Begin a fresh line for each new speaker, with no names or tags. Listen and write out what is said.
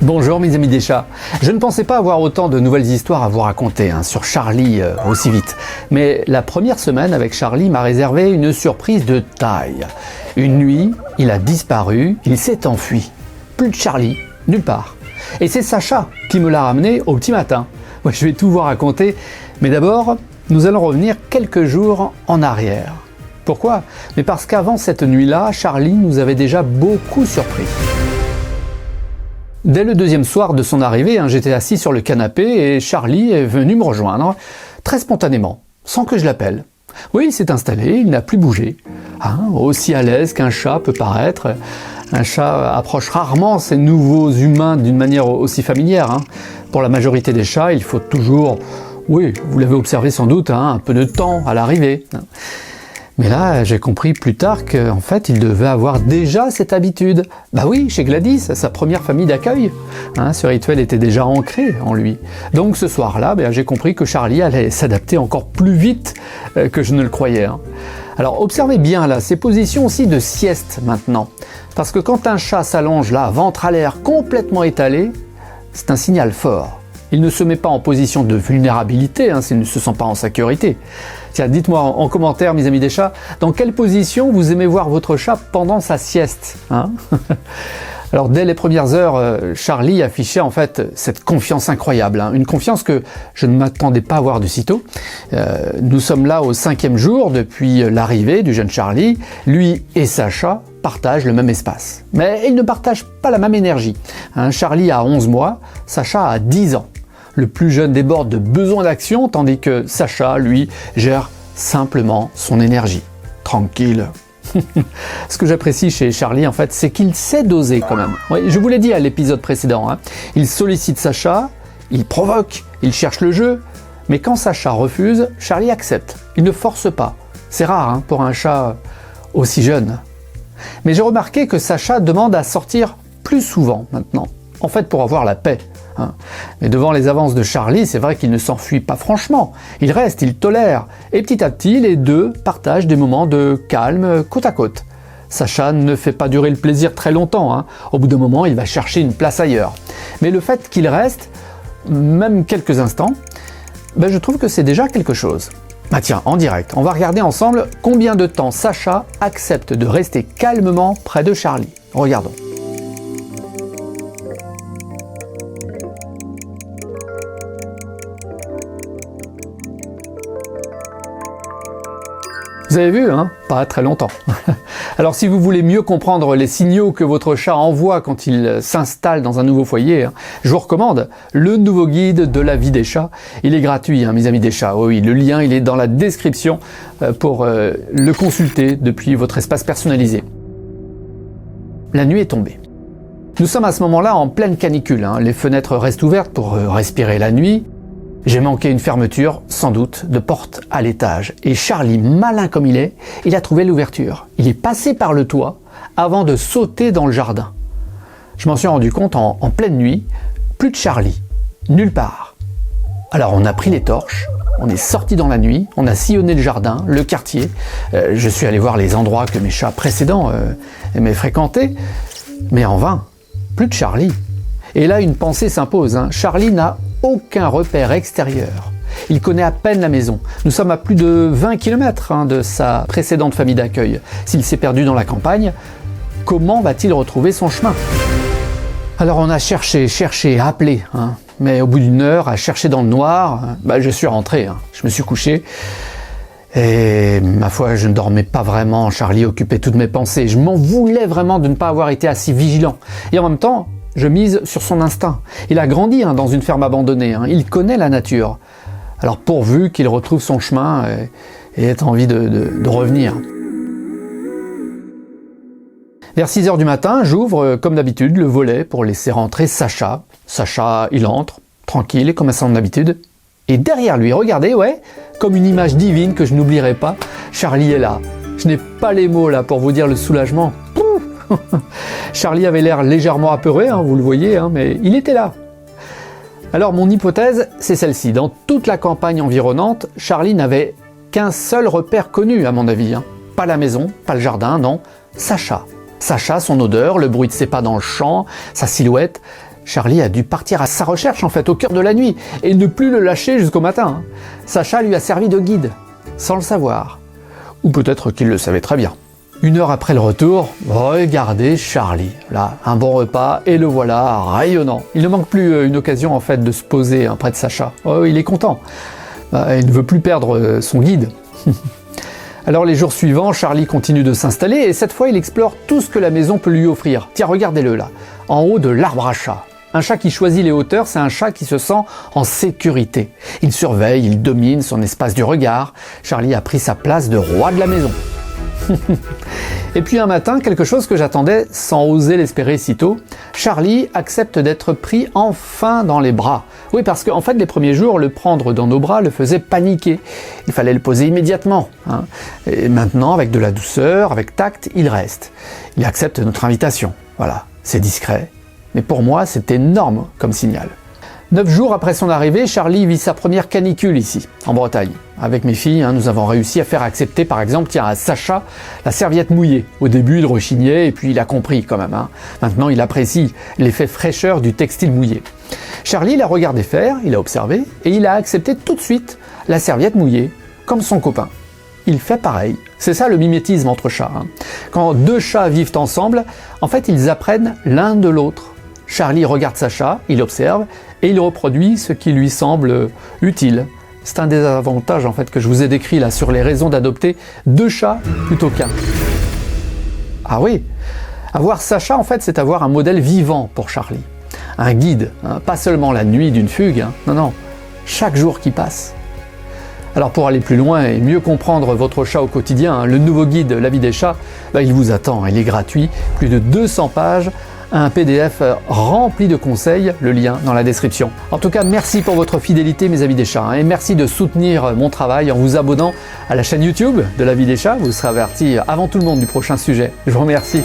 Bonjour mes amis des chats. Je ne pensais pas avoir autant de nouvelles histoires à vous raconter sur Charlie aussi vite. Mais la première semaine avec Charlie m'a réservé une surprise de taille. Une nuit, il a disparu, il s'est enfui. Plus de Charlie, nulle part. Et c'est Sacha qui me l'a ramené au petit matin. Ouais, je vais tout vous raconter, mais d'abord, nous allons revenir quelques jours en arrière. Pourquoi? Mais parce qu'avant cette nuit-là, Charlie nous avait déjà beaucoup surpris. Dès le deuxième soir de son arrivée, j'étais assis sur le canapé et Charlie est venu me rejoindre, très spontanément, sans que je l'appelle. Oui, il s'est installé, il n'a plus bougé. Aussi à l'aise qu'un chat peut paraître. Un chat approche rarement ces nouveaux humains d'une manière aussi familière. Pour la majorité des chats, il faut toujours, oui, vous l'avez observé sans doute, un peu de temps à l'arrivée. Mais là, j'ai compris plus tard qu'en fait, il devait avoir déjà cette habitude. Bah oui, chez Gladys, sa première famille d'accueil. Ce rituel était déjà ancré en lui. Donc ce soir-là, j'ai compris que Charlie allait s'adapter encore plus vite que je ne le croyais. Alors observez bien là, ces positions aussi de sieste maintenant. Parce que quand un chat s'allonge là, ventre à l'air, complètement étalé, c'est un signal fort. Il ne se met pas en position de vulnérabilité s'il ne se sent pas en sécurité. Tiens, dites-moi en commentaire, mes amis des chats, dans quelle position vous aimez voir votre chat pendant sa sieste Alors dès les premières heures, Charlie affichait en fait cette confiance incroyable, une confiance que je ne m'attendais pas à voir de sitôt. Nous sommes là au 5e jour depuis l'arrivée du jeune Charlie. Lui et Sacha partagent le même espace. Mais ils ne partagent pas la même énergie. Charlie a 11 mois, Sacha a 10 ans. Le plus jeune déborde de besoin d'action, tandis que Sacha, lui, gère simplement son énergie. Tranquille. Ce que j'apprécie chez Charlie, en fait, c'est qu'il sait doser quand même. Oui, je vous l'ai dit à l'épisode précédent. Il sollicite Sacha, il provoque, il cherche le jeu. Mais quand Sacha refuse, Charlie accepte. Il ne force pas. C'est rare pour un chat aussi jeune. Mais j'ai remarqué que Sacha demande à sortir plus souvent maintenant. En fait, pour avoir la paix. Mais devant les avances de Charlie, c'est vrai qu'il ne s'enfuit pas franchement. Il reste, il tolère. Et petit à petit, les deux partagent des moments de calme côte à côte. Sacha ne fait pas durer le plaisir très longtemps. Au bout d'un moment, il va chercher une place ailleurs. Mais le fait qu'il reste, même quelques instants, je trouve que c'est déjà quelque chose. Tiens, en direct, on va regarder ensemble combien de temps Sacha accepte de rester calmement près de Charlie. Regardons. Vous avez vu, pas très longtemps. Alors si vous voulez mieux comprendre les signaux que votre chat envoie quand il s'installe dans un nouveau foyer, je vous recommande le nouveau guide de la vie des chats. Il est gratuit, mes amis des chats. Oui, le lien il est dans la description pour le consulter depuis votre espace personnalisé. La nuit est tombée. Nous sommes à ce moment-là en pleine canicule. Les fenêtres restent ouvertes pour respirer la nuit. J'ai manqué une fermeture, sans doute, de porte à l'étage. Et Charlie, malin comme il est, il a trouvé l'ouverture. Il est passé par le toit avant de sauter dans le jardin. Je m'en suis rendu compte en pleine nuit, plus de Charlie, nulle part. Alors on a pris les torches, on est sorti dans la nuit, on a sillonné le jardin, le quartier. Je suis allé voir les endroits que mes chats précédents aimaient fréquenter, mais en vain, plus de Charlie. Et là, une pensée s'impose. Charlie n'a aucun repère extérieur. Il connaît à peine la maison. Nous sommes à plus de 20 km de sa précédente famille d'accueil. S'il s'est perdu dans la campagne, comment va-t-il retrouver son chemin? Alors on a cherché, appelé. Mais au bout d'une heure, à chercher dans le noir, je suis rentré. Je me suis couché. Et ma foi, je ne dormais pas vraiment. Charlie occupait toutes mes pensées. Je m'en voulais vraiment de ne pas avoir été assez vigilant. Et en même temps, je mise sur son instinct. Il a grandi dans une ferme abandonnée. Il connaît la nature. Alors pourvu qu'il retrouve son chemin et ait envie de revenir. Vers 6h du matin, j'ouvre comme d'habitude le volet pour laisser rentrer Sacha. Sacha, il entre, tranquille, comme à son habitude. Et derrière lui, regardez, comme une image divine que je n'oublierai pas, Charlie est là. Je n'ai pas les mots là pour vous dire le soulagement. Charlie avait l'air légèrement apeuré, vous le voyez, mais il était là. Alors mon hypothèse, c'est celle-ci. Dans toute la campagne environnante, Charlie n'avait qu'un seul repère connu, à mon avis. Pas la maison, pas le jardin, non, Sacha. Sacha, son odeur, le bruit de ses pas dans le champ, sa silhouette. Charlie a dû partir à sa recherche en fait au cœur de la nuit et ne plus le lâcher jusqu'au matin. Sacha lui a servi de guide, sans le savoir. Ou peut-être qu'il le savait très bien. 1 heure après le retour, regardez Charlie. Là, un bon repas et le voilà rayonnant. Il ne manque plus une occasion en fait de se poser près de Sacha. Oh, il est content. Il ne veut plus perdre son guide. Alors les jours suivants, Charlie continue de s'installer et cette fois il explore tout ce que la maison peut lui offrir. Tiens, regardez-le là, en haut de l'arbre à chat. Un chat qui choisit les hauteurs, c'est un chat qui se sent en sécurité. Il surveille, il domine son espace du regard. Charlie a pris sa place de roi de la maison. Et puis un matin, quelque chose que j'attendais sans oser l'espérer si tôt, Charlie accepte d'être pris enfin dans les bras. Oui, parce qu'en fait, les premiers jours, le prendre dans nos bras le faisait paniquer. Il fallait le poser immédiatement. Et maintenant, avec de la douceur, avec tact, il reste. Il accepte notre invitation. Voilà, c'est discret. Mais pour moi, c'est énorme comme signal. 9 jours après son arrivée, Charlie vit sa première canicule ici, en Bretagne. Avec mes filles, nous avons réussi à faire accepter, par exemple, à Sacha, la serviette mouillée. Au début, il rechignait et puis il a compris quand même. Maintenant, il apprécie l'effet fraîcheur du textile mouillé. Charlie l'a regardé faire, il a observé et il a accepté tout de suite la serviette mouillée, comme son copain. Il fait pareil. C'est ça le mimétisme entre chats. Quand 2 chats vivent ensemble, en fait, ils apprennent l'un de l'autre. Charlie regarde Sacha, il observe et il reproduit ce qui lui semble utile. C'est un des avantages en fait que je vous ai décrit là sur les raisons d'adopter 2 chats plutôt qu'un. Ah oui, avoir Sacha en fait c'est avoir un modèle vivant pour Charlie. Un guide, pas seulement la nuit d'une fugue, non, chaque jour qui passe. Alors pour aller plus loin et mieux comprendre votre chat au quotidien, le nouveau guide La vie des chats, il vous attend, il est gratuit, plus de 200 pages, un PDF rempli de conseils, le lien dans la description. En tout cas, merci pour votre fidélité mes amis des chats et merci de soutenir mon travail en vous abonnant à la chaîne YouTube de La vie des chats, vous serez averti avant tout le monde du prochain sujet. Je vous remercie.